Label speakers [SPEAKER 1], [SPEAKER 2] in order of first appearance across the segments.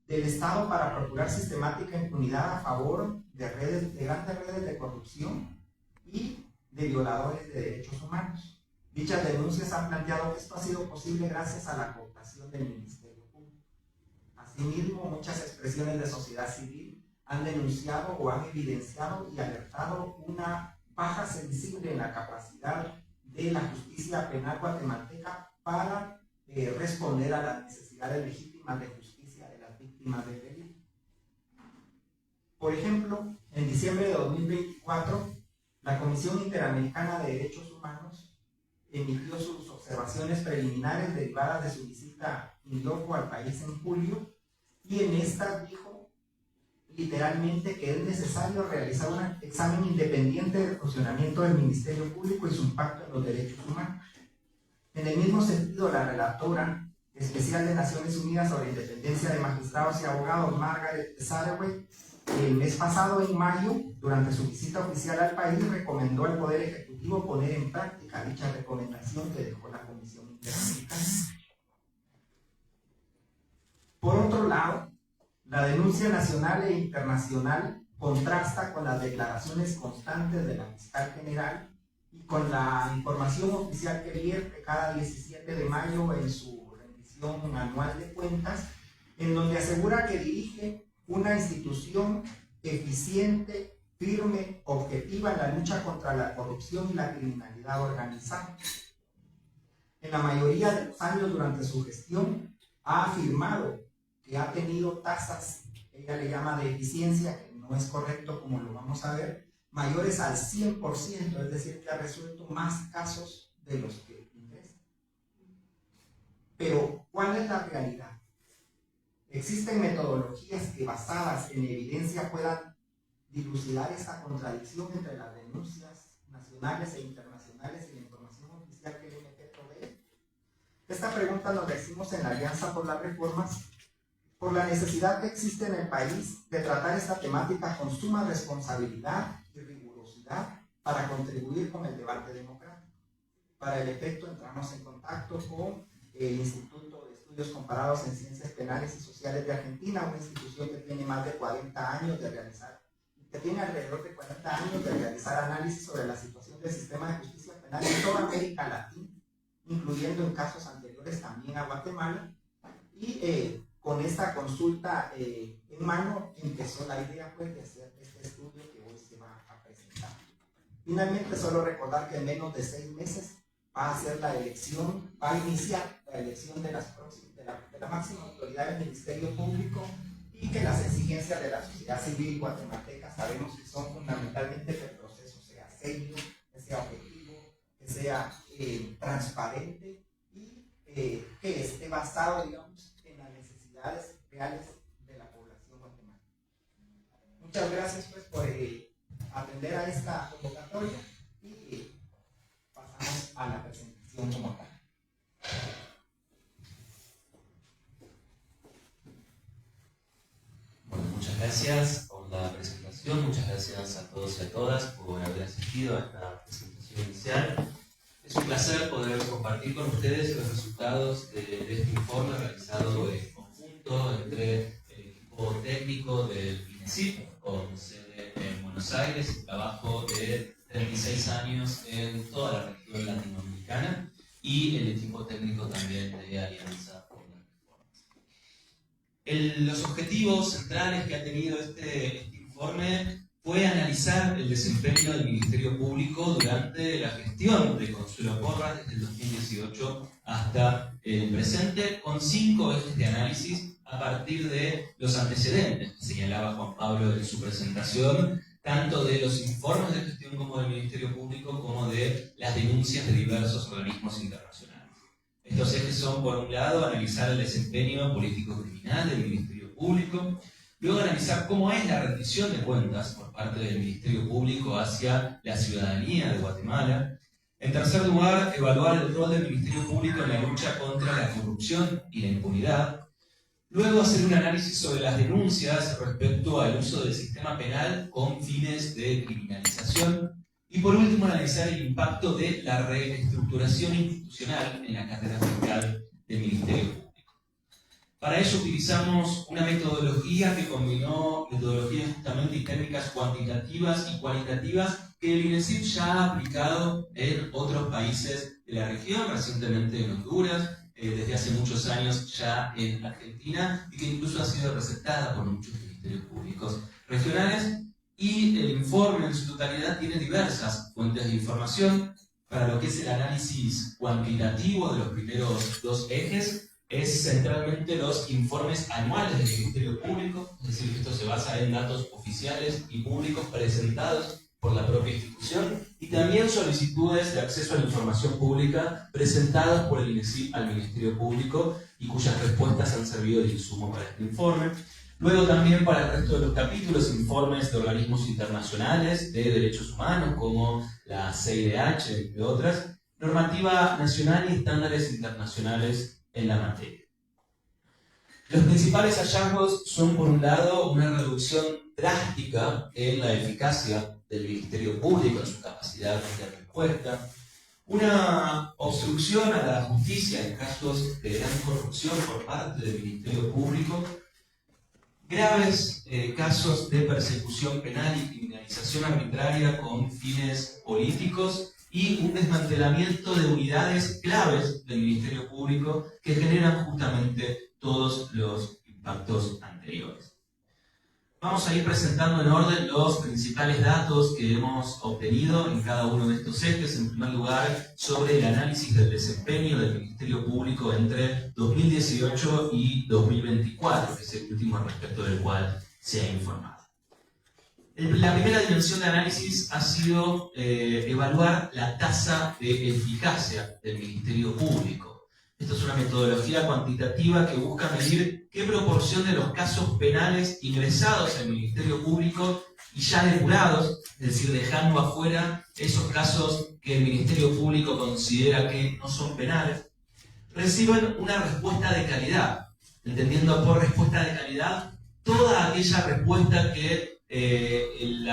[SPEAKER 1] del Estado para procurar sistemática impunidad a favor de grandes redes de corrupción y de violadores de derechos humanos. Dichas denuncias han planteado que esto ha sido posible gracias a la cooptación del Ministerio Público. Asimismo, muchas expresiones de sociedad civil han denunciado o han evidenciado y alertado una baja sensible en la capacidad de la justicia penal guatemalteca para responder a las necesidades legítimas de justicia de las víctimas del delito. Por ejemplo, en diciembre de 2024, la Comisión Interamericana de Derechos Humanos emitió sus observaciones preliminares derivadas de su visita in loco al país en julio, y en estas dijo literalmente que es necesario realizar un examen independiente del funcionamiento del Ministerio Público y su impacto en los derechos humanos. En el mismo sentido, la relatora especial de Naciones Unidas sobre Independencia de Magistrados y Abogados, Margaret Satterwhite, el mes pasado, en mayo, durante su visita oficial al país, recomendó al Poder Ejecutivo poner en práctica dicha recomendación que dejó la Comisión Interamericana. Por otro lado, la denuncia nacional e internacional contrasta con las declaraciones constantes de la fiscal general y con la información oficial que vierte cada 17 de mayo en su rendición anual de cuentas, en donde asegura que dirige una institución eficiente, firme, objetiva en la lucha contra la corrupción y la criminalidad organizada. En la mayoría de los años durante su gestión ha afirmado que ha tenido tasas, ella le llama de eficiencia, que no es correcto como lo vamos a ver, mayores al 100%, es decir, que ha resuelto más casos de los que ingresa. Pero, ¿cuál es la realidad? ¿Existen metodologías que, basadas en evidencia, puedan dilucidar esta contradicción entre las denuncias nacionales e internacionales y la información oficial que el MP provee? Esta pregunta nos la hicimos en la Alianza por las Reformas, por la necesidad que existe en el país de tratar esta temática con suma responsabilidad y rigurosidad para contribuir con el debate democrático. Para el efecto, entramos en contacto con el Instituto de Estudios Comparados en Ciencias Penales y Sociales de Argentina, una institución que tiene más de 40 años de realizar, que tiene alrededor de 40 años de realizar análisis sobre la situación del sistema de justicia penal en toda América Latina, incluyendo en casos anteriores también a Guatemala, y con esta consulta en mano empezó la idea pues, de hacer este estudio que hoy se va a presentar. Finalmente, solo recordar que en menos de 6 meses va a ser la elección, va a iniciar la elección de la máxima autoridad del Ministerio Público, y que las exigencias de la sociedad civil guatemalteca sabemos que son fundamentalmente que el proceso sea serio, que sea objetivo, que sea transparente y que esté basado, digamos, en las necesidades reales de la población guatemalteca. Muchas gracias pues por atender a esta convocatoria y pasamos a la presentación como tal.
[SPEAKER 2] Bueno, muchas gracias por la presentación, muchas gracias a todos y a todas por haber asistido a esta presentación inicial. Es un placer poder compartir con ustedes los resultados de este informe realizado en conjunto entre el equipo técnico del INECIP, con sede en Buenos Aires, y trabajo de 36 años en toda la región latinoamericana, y el equipo técnico también de Alianza por las Reformas. Los objetivos centrales que ha tenido este informe fue analizar el desempeño del Ministerio Público durante la gestión de Consuelo Porras desde el 2018 hasta el presente, con 5 ejes de análisis a partir de los antecedentes que señalaba Juan Pablo en su presentación, tanto de los informes de gestión como del Ministerio Público, como de las denuncias de diversos organismos internacionales. Estos ejes son, por un lado, analizar el desempeño político-criminal del Ministerio Público, luego analizar cómo es la rendición de cuentas por parte del Ministerio Público hacia la ciudadanía de Guatemala. En tercer lugar, evaluar el rol del Ministerio Público en la lucha contra la corrupción y la impunidad. Luego, hacer un análisis sobre las denuncias respecto al uso del sistema penal con fines de criminalización. Y por último, analizar el impacto de la reestructuración institucional en la carrera fiscal del Ministerio Público. Para ello utilizamos una metodología que combinó metodologías justamente y técnicas cuantitativas y cualitativas que el INESIP ya ha aplicado en otros países de la región, recientemente en Honduras, desde hace muchos años ya en Argentina, y que incluso ha sido receptada por muchos ministerios públicos regionales. Y el informe en su totalidad tiene diversas fuentes de información. Para lo que es el análisis cuantitativo de los primeros dos ejes, es centralmente los informes anuales del Ministerio Público, es decir, que esto se basa en datos oficiales y públicos presentados por la propia institución, y también solicitudes de acceso a la información pública presentadas por el INESIP al Ministerio Público y cuyas respuestas han servido de insumo para este informe. Luego también para el resto de los capítulos, informes de organismos internacionales de derechos humanos como la CIDH, entre otras, normativa nacional y estándares internacionales en la materia. Los principales hallazgos son, por un lado, una reducción drástica en la eficacia del Ministerio Público, en su capacidad de respuesta, una obstrucción a la justicia en casos de gran corrupción por parte del Ministerio Público, graves casos de persecución penal y criminalización arbitraria con fines políticos y un desmantelamiento de unidades claves del Ministerio Público que generan justamente todos los impactos anteriores. Vamos a ir presentando en orden los principales datos que hemos obtenido en cada uno de estos ejes. En primer lugar, sobre el análisis del desempeño del Ministerio Público entre 2018 y 2024, que es el último respecto del cual se ha informado. La primera dimensión de análisis ha sido evaluar la tasa de eficacia del Ministerio Público. Esto es una metodología cuantitativa que busca medir qué proporción de los casos penales ingresados al Ministerio Público y ya depurados, es decir, dejando afuera esos casos que el Ministerio Público considera que no son penales, reciben una respuesta de calidad, entendiendo por respuesta de calidad toda aquella respuesta que el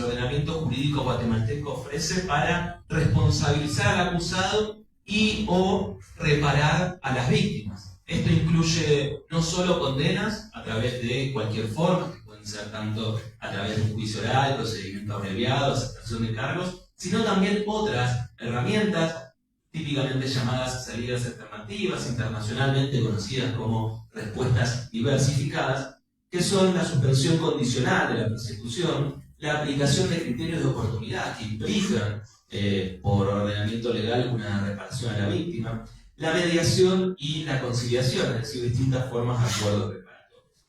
[SPEAKER 2] ordenamiento jurídico guatemalteco ofrece para responsabilizar al acusado y o reparar a las víctimas. Esto incluye no solo condenas a través de cualquier forma, que pueden ser tanto a través de un juicio oral, procedimiento abreviado, aceptación de cargos, sino también otras herramientas, típicamente llamadas salidas alternativas, internacionalmente conocidas como respuestas diversificadas, que son la suspensión condicional de la persecución, la aplicación de criterios de oportunidad que implican por ordenamiento legal una reparación a la víctima, la mediación y la conciliación, es decir, distintas formas de acuerdos reparatorios.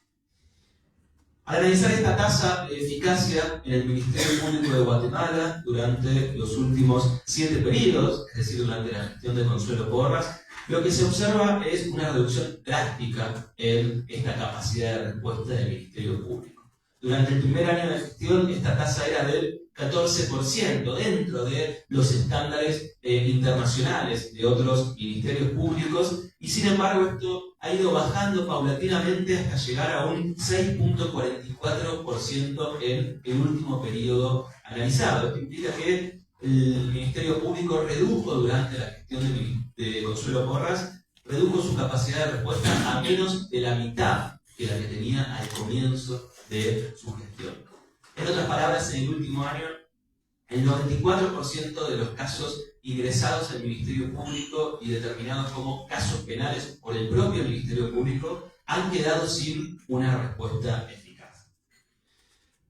[SPEAKER 2] Al analizar esta tasa de eficacia en el Ministerio Público de Guatemala durante los últimos 7 periodos, es decir, durante la gestión de Consuelo Porras, lo que se observa es una reducción drástica en esta capacidad de respuesta del Ministerio Público. Durante el primer año de gestión, esta tasa era del 14%, dentro de los estándares internacionales de otros ministerios públicos, y sin embargo esto ha ido bajando paulatinamente hasta llegar a un 6.44% en el último periodo analizado. Esto implica que el Ministerio Público redujo durante la gestión de Consuelo Porras, redujo su capacidad de respuesta a menos de la mitad que la que tenía al comienzo de su gestión. En otras palabras, en el último año, el 94% de los casos ingresados al Ministerio Público y determinados como casos penales por el propio Ministerio Público han quedado sin una respuesta eficaz.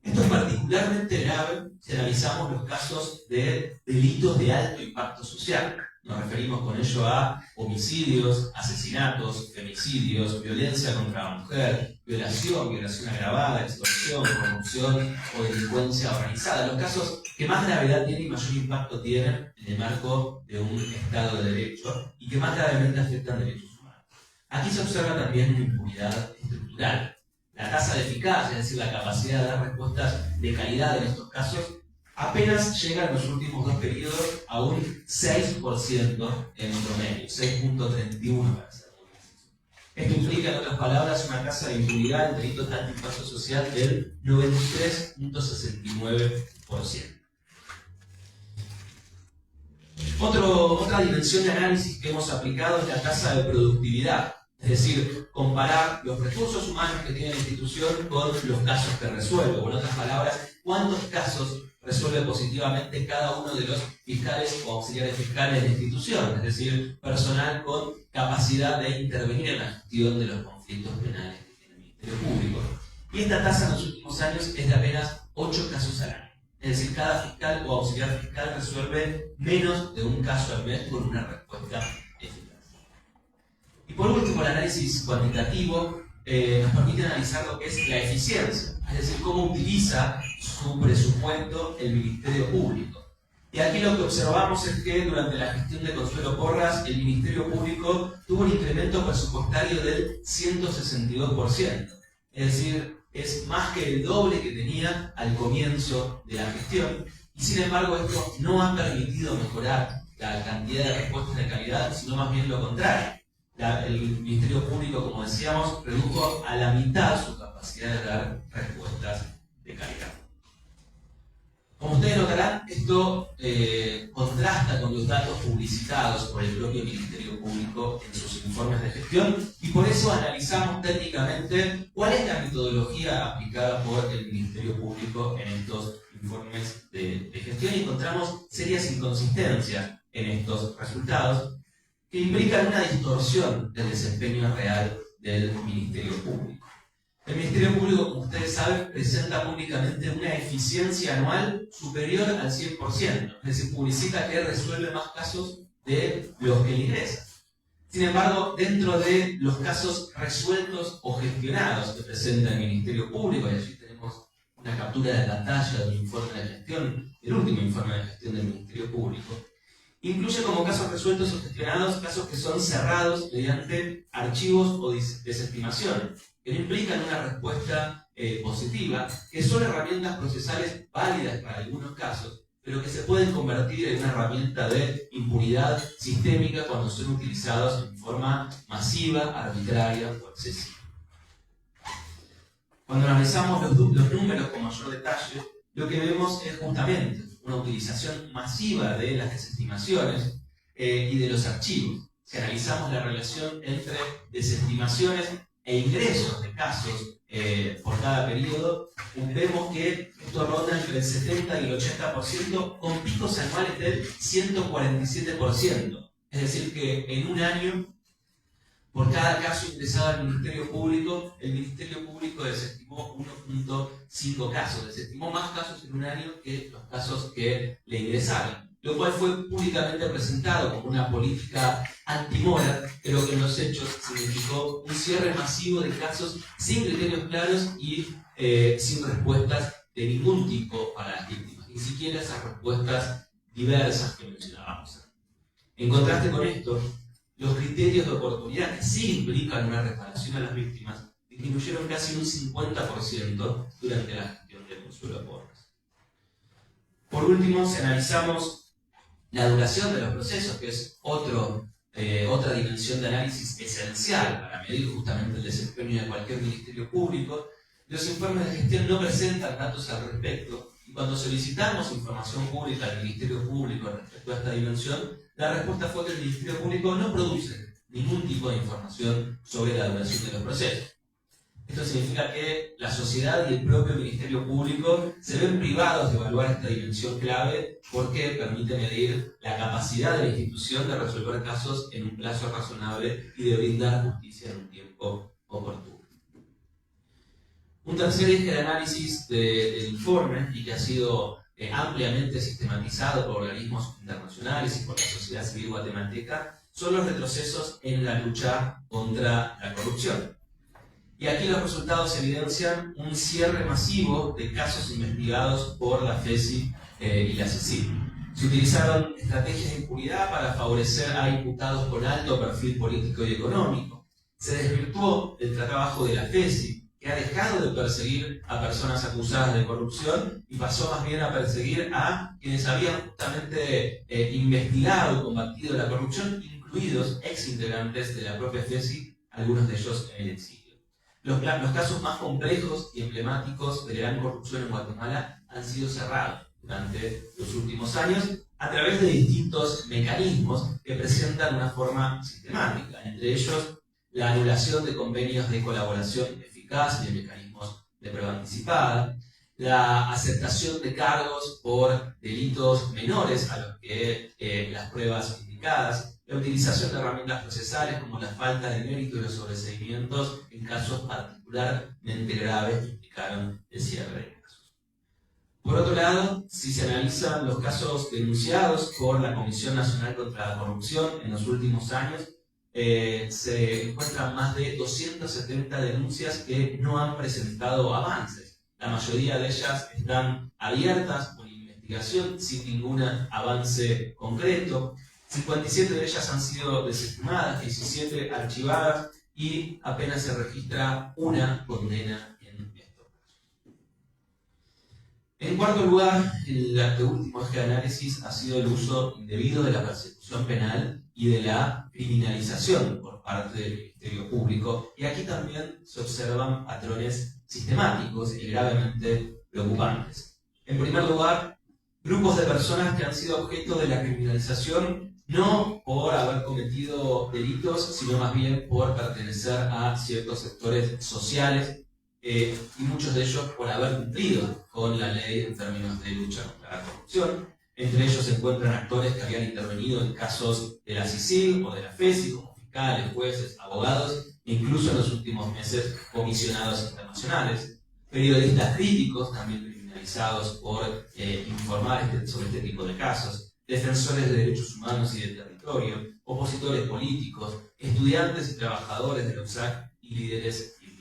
[SPEAKER 2] Esto es particularmente grave si analizamos los casos de delitos de alto impacto social. Nos referimos con ello a homicidios, asesinatos, femicidios, violencia contra la mujer, violación agravada, extorsión, corrupción o delincuencia organizada. Los casos que más gravedad tienen y mayor impacto tienen en el marco de un Estado de Derecho y que más gravemente afectan derechos humanos. Aquí se observa también una impunidad estructural. La tasa de eficacia, es decir, la capacidad de dar respuestas de calidad en estos casos, apenas llega en los últimos 2 periodos a un 6% en promedio, 6.31 para ser muy preciso. Esto implica, en otras palabras, una tasa de impunidad en delitos de alto impacto social del 93.69%. Otra dimensión de análisis que hemos aplicado es la tasa de productividad, es Es decir, comparar los recursos humanos que tiene la institución con los casos que resuelve, o en otras palabras, cuántos casos resuelve positivamente cada uno de los fiscales o auxiliares fiscales de la institución, es decir, personal con capacidad de intervenir en la gestión de los conflictos penales que tiene el Ministerio Público. Y esta tasa en los últimos años es de apenas 8 casos al año. Es decir, cada fiscal o auxiliar fiscal resuelve menos de un caso al mes con una respuesta eficaz. Y por último, el análisis cuantitativo nos permite analizar lo que es la eficiencia, es decir, cómo utiliza su presupuesto el Ministerio Público. Y aquí lo que observamos es que durante la gestión de Consuelo Porras, el Ministerio Público tuvo un incremento presupuestario del 162%. Es decir, es más que el doble que tenía al comienzo de la gestión. Y sin embargo, esto no ha permitido mejorar la cantidad de respuestas de calidad, sino más bien lo contrario. El Ministerio Público, como decíamos, redujo a la mitad su capacidad de dar respuestas de calidad. Como ustedes notarán, esto contrasta con los datos publicitados por el propio Ministerio Público en sus informes de gestión, y por eso analizamos técnicamente cuál es la metodología aplicada por el Ministerio Público en estos informes de gestión, y encontramos serias inconsistencias en estos resultados que implican una distorsión del desempeño real del Ministerio Público. El Ministerio Público, como ustedes saben, presenta públicamente una eficiencia anual superior al 100%, es decir, publicita que resuelve más casos de los que le ingresan. Sin embargo, dentro de los casos resueltos o gestionados que presenta el Ministerio Público, y allí tenemos una captura de pantalla del informe de gestión, el último informe de gestión del Ministerio Público, incluye como casos resueltos o gestionados casos que son cerrados mediante archivos o desestimación, que no implican una respuesta positiva, que son herramientas procesales válidas para algunos casos, pero que se pueden convertir en una herramienta de impunidad sistémica cuando son utilizados en forma masiva, arbitraria o excesiva. Cuando analizamos los números con mayor detalle, lo que vemos es justamente una utilización masiva de las desestimaciones y de los archivos. Si analizamos la relación entre desestimaciones e ingresos de casos por cada periodo, vemos que esto ronda entre el 70 y el 80%, con picos anuales del 147%. Es decir, que en un año, por cada caso ingresado al Ministerio Público, el Ministerio Público desestimó 1.5 casos. Desestimó más casos en un año que los casos que le ingresaron, lo cual fue públicamente presentado como una política antimora, pero que en los hechos significó un cierre masivo de casos sin criterios claros y sin respuestas de ningún tipo para las víctimas, ni siquiera esas respuestas diversas que mencionábamos. En contraste con esto, los criterios de oportunidad que sí implican una reparación a las víctimas disminuyeron casi un 50% durante la gestión de Consuelo Porras. Por último, si analizamos la duración de los procesos, que es otra dimensión de análisis esencial para medir justamente el desempeño de cualquier ministerio público, los informes de gestión no presentan datos al respecto, y cuando solicitamos información pública al Ministerio Público respecto a esta dimensión, la respuesta fue que el Ministerio Público no produce ningún tipo de información sobre la duración de los procesos. Esto significa que la sociedad y el propio Ministerio Público se ven privados de evaluar esta dimensión clave, porque permite medir la capacidad de la institución de resolver casos en un plazo razonable y de brindar justicia en un tiempo oportuno. Un tercer eje de análisis del informe, y que ha sido ampliamente sistematizado por organismos internacionales y por la sociedad civil guatemalteca, son los retrocesos en la lucha contra la corrupción. Y aquí los resultados evidencian un cierre masivo de casos investigados por la FESI y la CECIP. Se utilizaron estrategias de impunidad para favorecer a imputados con alto perfil político y económico. Se desvirtuó el trabajo de la FESI, que ha dejado de perseguir a personas acusadas de corrupción y pasó más bien a perseguir a quienes habían justamente investigado y combatido la corrupción, incluidos exintegrantes de la propia FESI, algunos de ellos en el exilio. Los casos más complejos y emblemáticos de gran corrupción en Guatemala han sido cerrados durante los últimos años a través de distintos mecanismos que presentan una forma sistemática, entre ellos la anulación de convenios de colaboración eficaz y de mecanismos de prueba anticipada, la aceptación de cargos por delitos menores a los que las pruebas indicadas, la utilización de herramientas procesales como la falta de mérito y los sobreseimientos en casos particularmente graves que implicaron el cierre de casos. Por otro lado, si se analizan los casos denunciados por la Comisión Nacional contra la Corrupción en los últimos años, se encuentran más de 270 denuncias que no han presentado avances. La mayoría de ellas están abiertas por investigación sin ningún avance concreto. 57 de ellas han sido desestimadas, 17 archivadas y apenas se registra una condena en estos casos. En cuarto lugar, el último eje de análisis ha sido el uso indebido de la persecución penal y de la criminalización por parte del Ministerio Público, y aquí también se observan patrones sistemáticos y gravemente preocupantes. En primer lugar, grupos de personas que han sido objeto de la criminalización no por haber cometido delitos, sino más bien por pertenecer a ciertos sectores sociales, y muchos de ellos por haber cumplido con la ley en términos de lucha contra la corrupción. Entre ellos se encuentran actores que habían intervenido en casos de la CICIG o de la FESI, como fiscales, jueces, abogados, e incluso en los últimos meses comisionados internacionales. Periodistas críticos, también criminalizados por informar sobre este tipo de casos. Defensores de derechos humanos y del territorio, opositores políticos, estudiantes y trabajadores de la USAC y líderes indígenas.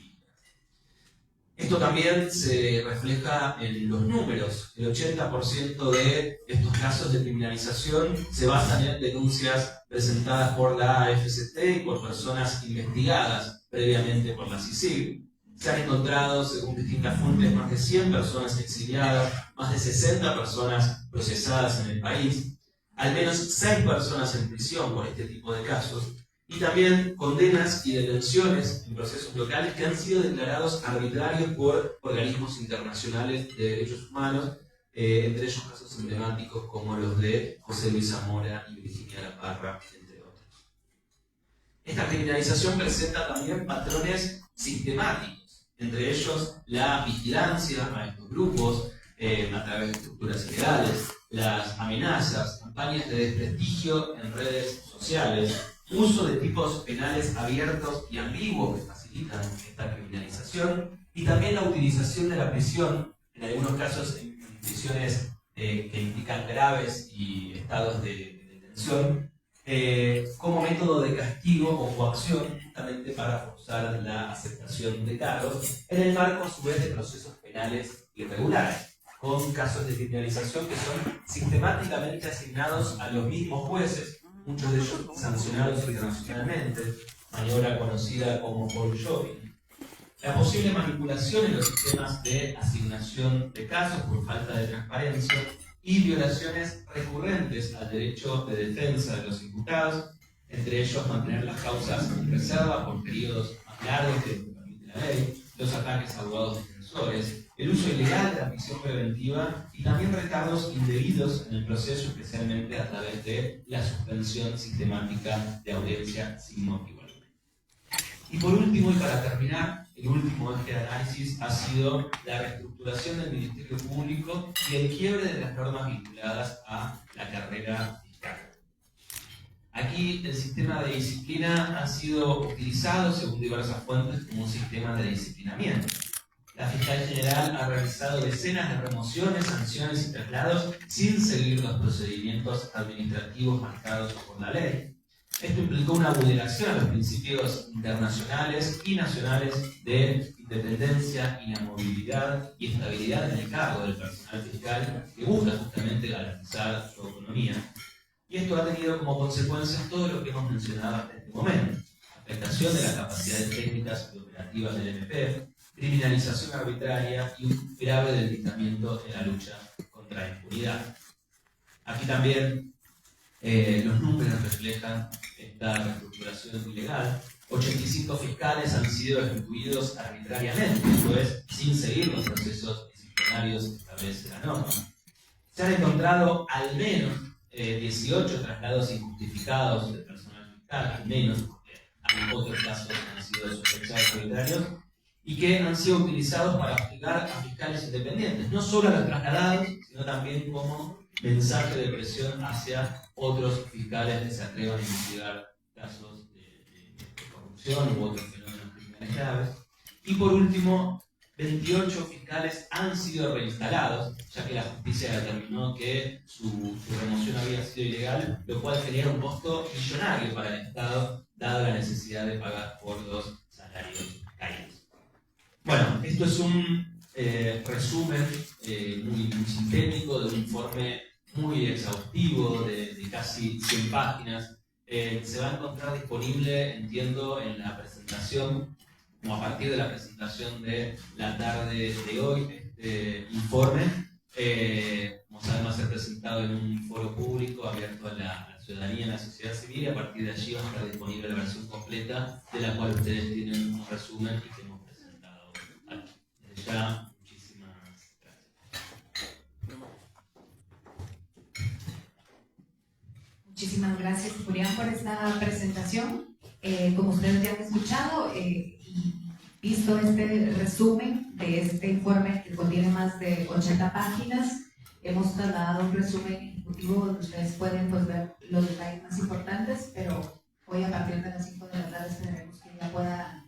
[SPEAKER 2] Esto también se refleja en los números. El 80% de estos casos de criminalización se basan en denuncias presentadas por la AFCT y por personas investigadas previamente por la CICIG. Se han encontrado, según distintas fuentes, más de 100 personas exiliadas, más de 60 personas procesadas en el país, al menos 6 personas en prisión por este tipo de casos, y también condenas y detenciones en procesos locales que han sido declarados arbitrarios por organismos internacionales de derechos humanos, entre ellos casos emblemáticos como los de José Luis Zamora y Virginia La Parra, entre otros. Esta criminalización presenta también patrones sistemáticos, entre ellos la vigilancia a estos grupos a través de estructuras ilegales, las amenazas, campañas de desprestigio en redes sociales, uso de tipos penales abiertos y ambiguos que facilitan esta criminalización, y también la utilización de la prisión, en algunos casos en prisiones que implican graves y estados de detención, como método de castigo o coacción, justamente para forzar la aceptación de cargos, en el marco a su vez de procesos penales irregulares, con casos de criminalización que son sistemáticamente asignados a los mismos jueces, muchos de ellos sancionados internacionalmente, maniobra conocida como ball shopping. La posible manipulación en los sistemas de asignación de casos por falta de transparencia y violaciones recurrentes al derecho de defensa de los imputados, entre ellos mantener las causas en reserva por periodos más largos que permite la ley, los ataques a abogados defensores, el uso ilegal de la prisión preventiva y también retardos indebidos en el proceso, especialmente a través de la suspensión sistemática de audiencia sin motivo alguno. Y por último, y para terminar, el último eje de análisis ha sido la reestructuración del Ministerio Público y el quiebre de las normas vinculadas a la carrera fiscal. Aquí el sistema de disciplina ha sido utilizado, según diversas fuentes, como un sistema de disciplinamiento. La fiscal general ha realizado decenas de remociones, sanciones y traslados sin seguir los procedimientos administrativos marcados por la ley. Esto implicó una vulneración a los principios internacionales y nacionales de independencia, inamovilidad y estabilidad en el cargo del personal fiscal, que busca justamente garantizar su autonomía. Y esto ha tenido como consecuencia todo lo que hemos mencionado hasta este momento: afectación de las capacidades técnicas y operativas del MP, criminalización arbitraria y un grave debilitamiento en la lucha contra la impunidad. Aquí también los números reflejan esta reestructuración ilegal. 85 fiscales han sido destituidos arbitrariamente, esto es, sin seguir los procesos disciplinarios que establece la norma. Se han encontrado al menos 18 traslados injustificados del personal fiscal, al menos, porque hay otros casos que han sido sospechados arbitrarios y que han sido utilizados para hostigar a fiscales independientes, no solo a los trasladados, sino también como mensaje de presión hacia otros fiscales que se atrevan a investigar casos de corrupción u otros fenómenos criminales graves. Y por último, 28 fiscales han sido reinstalados, ya que la justicia determinó que su remoción había sido ilegal, lo cual genera un costo millonario para el Estado, dada la necesidad de pagar por los salarios caídos. Bueno, esto es un resumen muy sintético de un informe muy exhaustivo de casi 100 páginas. Se va a encontrar disponible, entiendo, en la presentación, o a partir de la presentación de la tarde de hoy, este informe. Como saben, va a ser presentado en un foro público abierto a la ciudadanía, a la sociedad civil, y a partir de allí va a estar disponible la versión completa, de la cual ustedes tienen un resumen y que hemos presentado aquí. Desde ya, muchísimas gracias.
[SPEAKER 3] Muchísimas gracias, Julián, por esta presentación. Como ustedes ya han escuchado y visto este resumen de este informe que contiene más de 80 páginas, hemos trasladado un resumen ejecutivo donde ustedes pueden ver los detalles más importantes, pero hoy a partir de las 5 de la tarde esperemos que ya puedan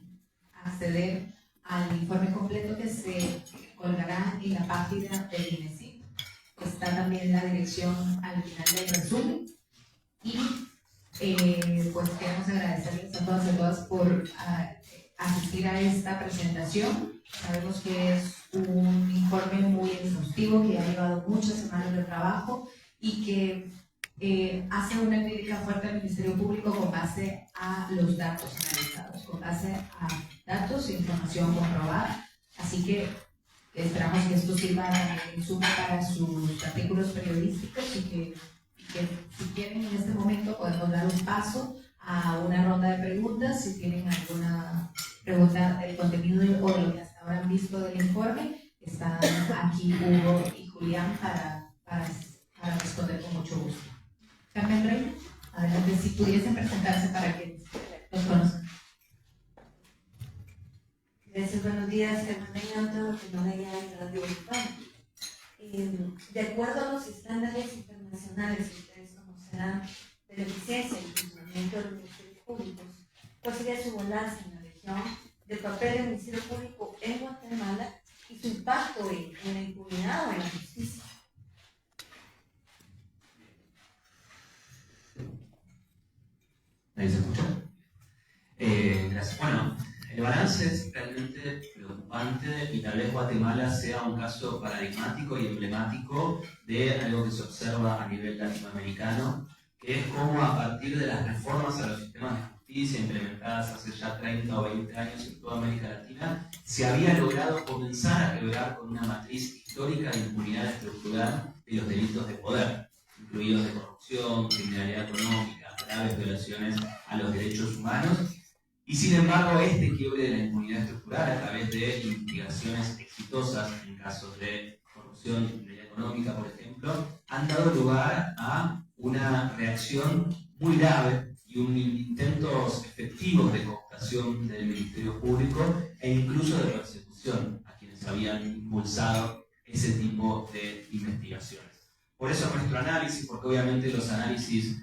[SPEAKER 3] acceder al informe completo que se colgará en la página del INECIP. Está también la dirección al final del resumen. Y pues queremos agradecerles a todas y a todas por asistir a esta presentación. Sabemos que es un informe muy exhaustivo que ha llevado muchas semanas de trabajo y que hace una crítica fuerte al Ministerio Público con base a los datos analizados, con base a datos e información comprobada. Así que esperamos que esto sirva de insumo para sus artículos periodísticos y que si quieren en este momento podemos dar un paso a una ronda de preguntas. Si tienen alguna pregunta del contenido o de lo que hasta ahora han visto del informe, están aquí Hugo y Julián para responder con mucho gusto. Carmen Rey, adelante, si pudiesen presentarse para que los conozcan.
[SPEAKER 4] Gracias, buenos días, hermana Ñauta, que no leía en Radio Urbana. De acuerdo a los estándares internacionales que ustedes conocerán de la eficiencia y funcionamiento de los ministerios públicos, ¿cuál sería su balance en la región del papel del Ministerio Público en Guatemala y su impacto en la impunidad o en la justicia?
[SPEAKER 2] ¿Ahí se escucha? Gracias. Bueno, el balance es realmente preocupante y tal vez Guatemala sea un caso paradigmático y emblemático de algo que se observa a nivel latinoamericano, que es cómo a partir de las reformas a los sistemas de justicia implementadas hace ya 30 o 20 años en toda América Latina, se había logrado comenzar a quebrar con una matriz histórica de impunidad estructural de los delitos de poder, incluidos de corrupción, criminalidad económica, graves violaciones a los derechos humanos. Y sin embargo, este quiebre de la impunidad estructural a través de investigaciones exitosas en casos de corrupción y criminalidad económica, por ejemplo, han dado lugar a una reacción muy grave y intentos efectivos de cooptación del Ministerio Público e incluso de persecución a quienes habían impulsado ese tipo de investigaciones. Por eso nuestro análisis, porque obviamente los análisis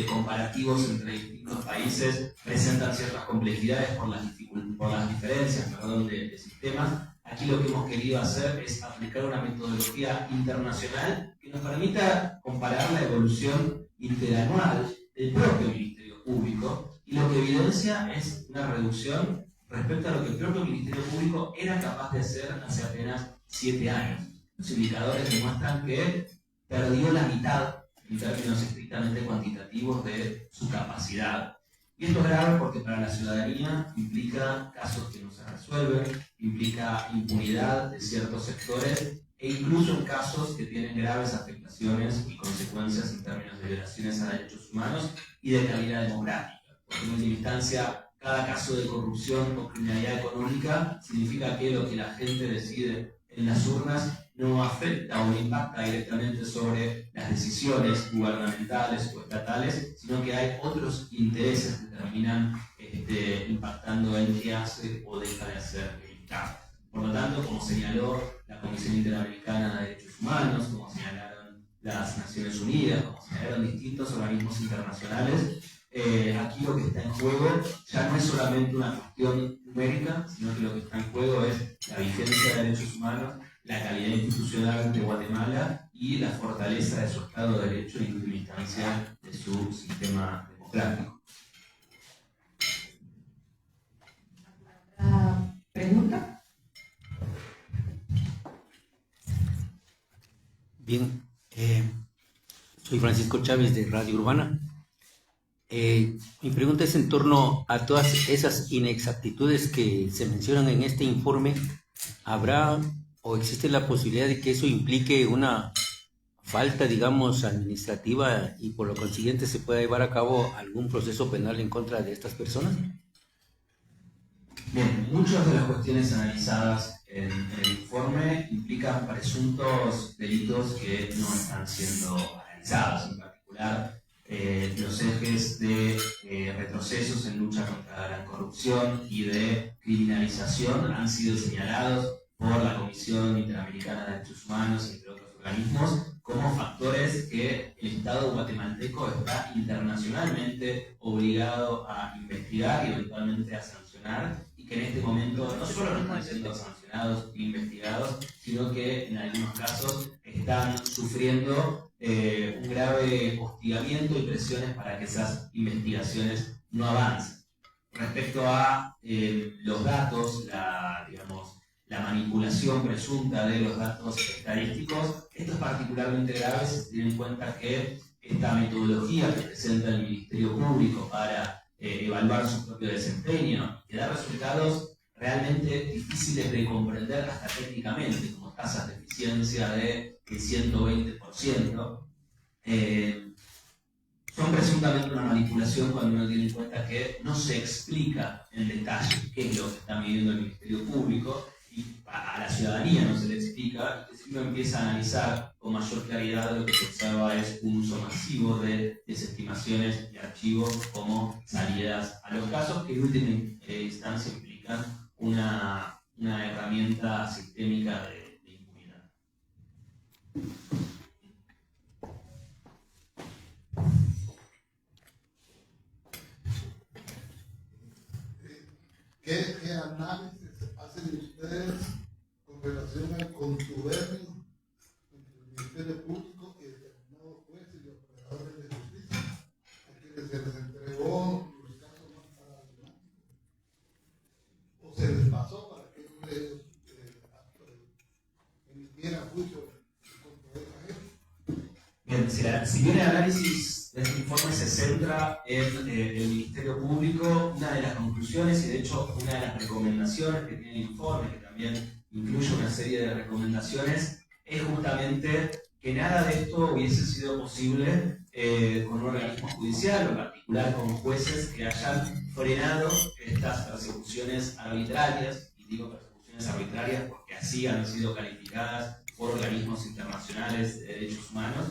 [SPEAKER 2] comparativos entre distintos países presentan ciertas complejidades por las diferencias de sistemas. Aquí lo que hemos querido hacer es aplicar una metodología internacional que nos permita comparar la evolución interanual del propio Ministerio Público, y lo que evidencia es una reducción respecto a lo que el propio Ministerio Público era capaz de hacer hace apenas 7 años. Los indicadores demuestran que perdió la mitad, en términos estrictamente cuantitativos, de su capacidad. Y esto es grave porque para la ciudadanía implica casos que no se resuelven, implica impunidad de ciertos sectores e incluso en casos que tienen graves afectaciones y consecuencias en términos de violaciones a derechos humanos y de calidad democrática. Porque en última instancia, cada caso de corrupción o criminalidad económica significa que lo que la gente decide en las urnas no afecta o no impacta directamente sobre las decisiones gubernamentales o estatales, sino que hay otros intereses que terminan impactando en qué hace o deja de hacer el Estado. Por lo tanto, como señaló la Comisión Interamericana de Derechos Humanos, como señalaron las Naciones Unidas, como señalaron distintos organismos internacionales, aquí lo que está en juego ya no es solamente una cuestión numérica, sino que lo que está en juego es la vigencia de derechos humanos, la calidad institucional de Guatemala y la fortaleza de su Estado de Derecho y en última instancia de su sistema democrático.
[SPEAKER 3] ¿Pregunta?
[SPEAKER 5] Bien, soy Francisco Chávez de Radio Urbana. Mi pregunta es en torno a todas esas inexactitudes que se mencionan en este informe. ¿Habrá o existe la posibilidad de que eso implique una falta, digamos, administrativa y por lo consiguiente se pueda llevar a cabo algún proceso penal en contra de estas personas?
[SPEAKER 2] Bien, muchas de las cuestiones analizadas en el informe implican presuntos delitos que no están siendo analizados, en particular los ejes de retrocesos en lucha contra la corrupción y de criminalización han sido señalados por la Comisión Interamericana de Derechos Humanos, entre otros organismos, como factores que el Estado guatemalteco está internacionalmente obligado a investigar y eventualmente a sancionar, y que en este momento no solo no están siendo sancionados e investigados, sino que en algunos casos están sufriendo un grave hostigamiento y presiones para que esas investigaciones no avancen. Respecto a los datos, la manipulación presunta de los datos estadísticos, esto es particularmente grave si se tiene en cuenta que esta metodología que presenta el Ministerio Público para evaluar su propio desempeño y dar resultados realmente difíciles de comprender hasta técnicamente, como tasas de eficiencia de 120%, son presuntamente una manipulación cuando uno tiene en cuenta que no se explica en detalle qué es lo que está midiendo el Ministerio Público y a la ciudadanía no se le explica, y que si uno empieza a analizar con mayor claridad lo que se observa es un uso masivo de desestimaciones de archivos como salidas a los casos que en última instancia implican una herramienta sistémica de impunidad.
[SPEAKER 6] ¿Qué análisis hacen ustedes con relación al contubernio entre el Ministerio Público y determinados jueces y operadores de justicia a quienes se les entregó los casos más paradigmáticos? ¿O se les pasó para que ellos emitieran juicio contra esa gente?
[SPEAKER 2] Bien, si bien el análisis de este informe se centra en el Ministerio Público, una de las conclusiones y de hecho una de las recomendaciones que tiene el informe, que también incluye una serie de recomendaciones, es justamente que nada de esto hubiese sido posible con un organismo judicial, o en particular con jueces que hayan frenado estas persecuciones arbitrarias, y digo persecuciones arbitrarias porque así han sido calificadas por organismos internacionales de derechos humanos.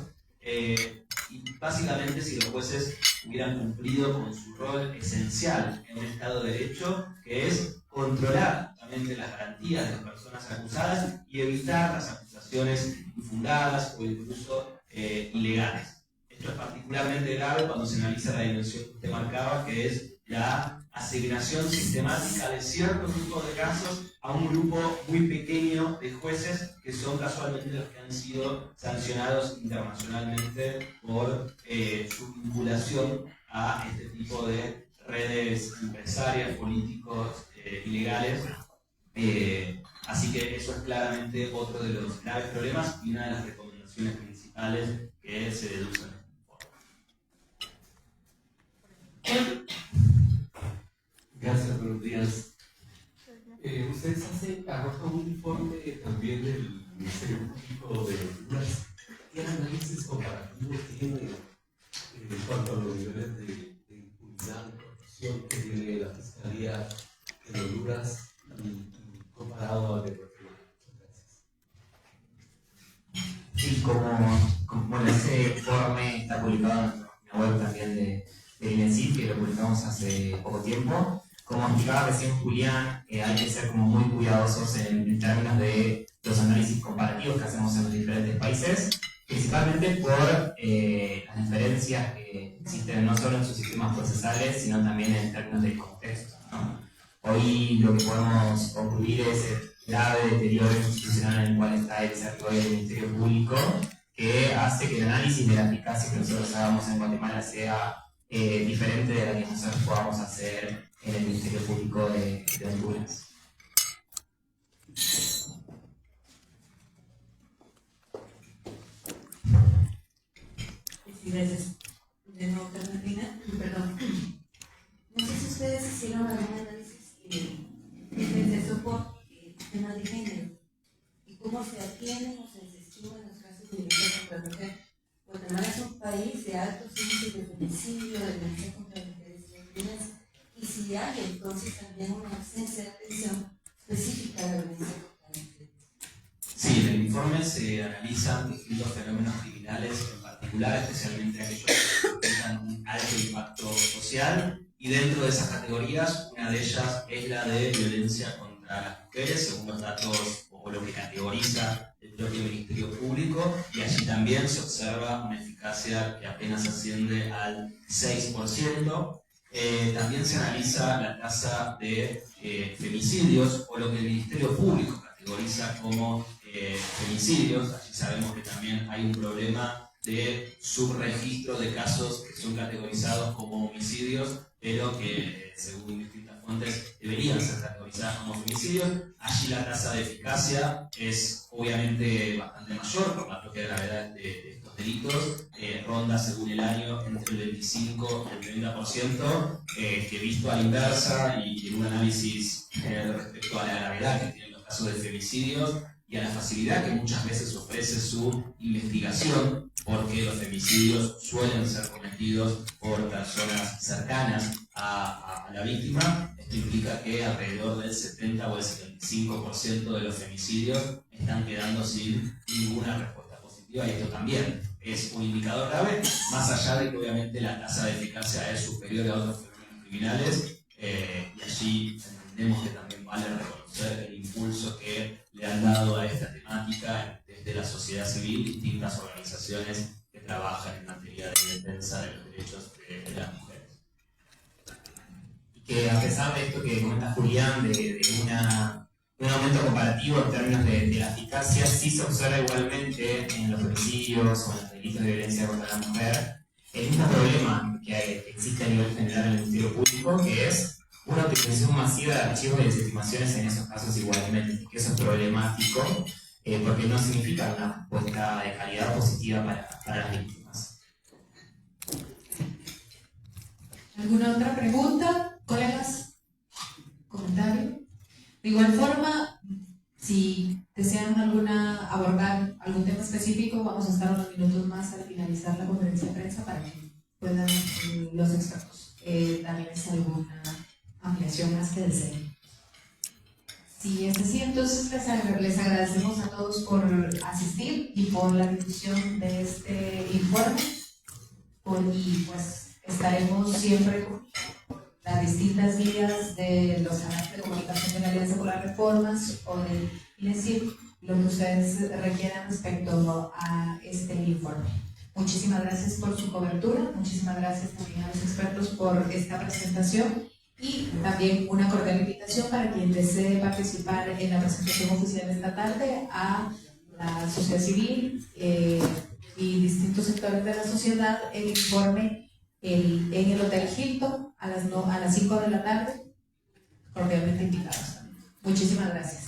[SPEAKER 2] Y básicamente si los jueces hubieran cumplido con su rol esencial en un Estado de Derecho, que es controlar justamente las garantías de las personas acusadas y evitar las acusaciones infundadas o incluso ilegales. Esto es particularmente grave cuando se analiza la dimensión que usted marcaba, que es la asignación sistemática de ciertos grupos de casos a un grupo muy pequeño de jueces que son casualmente los que han sido sancionados internacionalmente por su vinculación a este tipo de redes empresarias, políticos, ilegales. Así que eso es claramente otro de los graves problemas y una de las recomendaciones principales que se deducen.
[SPEAKER 7] Gracias, buenos días. Ustedes arrojan un informe también del Ministerio Público de Honduras. ¿Qué análisis comparativo tiene en cuanto a los niveles de impunidad, de corrupción que tiene la Fiscalía en Honduras comparado al de Guatemala? Gracias.
[SPEAKER 8] Sí, como ese informe está publicado en la web también de del INESID, que lo publicamos hace poco tiempo. Como explicaba recién Julián, hay que ser como muy cuidadosos en términos de los análisis comparativos que hacemos en los diferentes países, principalmente por las diferencias que existen no solo en sus sistemas procesales, sino también en términos de contexto, ¿no? Hoy lo que podemos concluir es el grave deterioro institucional en el cual está el desarrollo del Ministerio Público, que hace que el análisis de la eficacia que nosotros hagamos en Guatemala sea diferente de la que nosotros podamos hacer en el Ministerio Público de Honduras.
[SPEAKER 4] Sí, gracias. De nuevo, Carolina, perdón. No sé si ustedes hicieron algún análisis de soporte temas de género y cómo se atienden o se desestiman los casos de violencia contra la mujer. Guatemala es un país de altos índices de femicidio, de violencia contra las mujeres y las niñas, y si hay entonces también una ausencia de atención específica a la violencia contra las mujeres.
[SPEAKER 2] Sí, en el informe se analizan distintos fenómenos criminales, en particular, especialmente aquellos que tengan un alto impacto social, y dentro de esas categorías, una de ellas es la de violencia contra las mujeres, según los datos o lo que categoriza el propio Ministerio Público, y allí también se observa una eficacia que apenas asciende al 6%. También se analiza la tasa de femicidios, o lo que el Ministerio Público categoriza como femicidios. Allí sabemos que también hay un problema de subregistro de casos que son categorizados como homicidios, pero que según distintas fuentes deberían ser categorizadas como femicidios. Allí la tasa de eficacia es obviamente bastante mayor por la propia gravedad de estos delitos, ronda según el año entre el 25 y el 30%, que visto a la inversa y en un análisis respecto a la gravedad que tienen los casos de femicidios y a la facilidad que muchas veces ofrece su investigación, porque los femicidios suelen ser cometidos por personas cercanas a la víctima. Esto implica que alrededor del 70 o el 75% de los femicidios están quedando sin ninguna respuesta positiva, y esto también es un indicador grave, más allá de que obviamente la tasa de eficacia es superior a otros fenómenos criminales, y allí entendemos que también vale reconocer el impulso que le han dado a esta temática desde la sociedad civil distintas organizaciones que trabajan en materia de defensa de los derechos de las mujeres.
[SPEAKER 8] Y que a pesar de esto que comenta Julián, de un aumento comparativo en términos de la eficacia, sí se observa igualmente en los homicidios o en los delitos de violencia contra la mujer el mismo problema que existe a nivel general en el Ministerio Público, que es una utilización masiva de archivos y desestimaciones en esos casos igualmente, que eso es problemático, porque no significa una respuesta de calidad positiva para las víctimas.
[SPEAKER 3] ¿Alguna otra pregunta, colegas? ¿Comentario? De igual forma, si desean abordar algún tema específico, vamos a estar unos minutos más al finalizar la conferencia de prensa para que puedan los expertos darles alguna ampliación más que deseen. Si es así, entonces les agradecemos a todos por asistir y por la difusión de este informe. Y pues estaremos siempre con las distintas vías de los canales de comunicación de la Alianza por las Reformas o del INESID, lo que ustedes requieran respecto a este informe. Muchísimas gracias por su cobertura, muchísimas gracias también a los expertos por esta presentación, y también una cordial invitación para quien desee participar en la presentación oficial esta tarde a la sociedad civil y distintos sectores de la sociedad, el informe en el Hotel Hilton a las 5 de la tarde, cordialmente invitados también. Muchísimas gracias.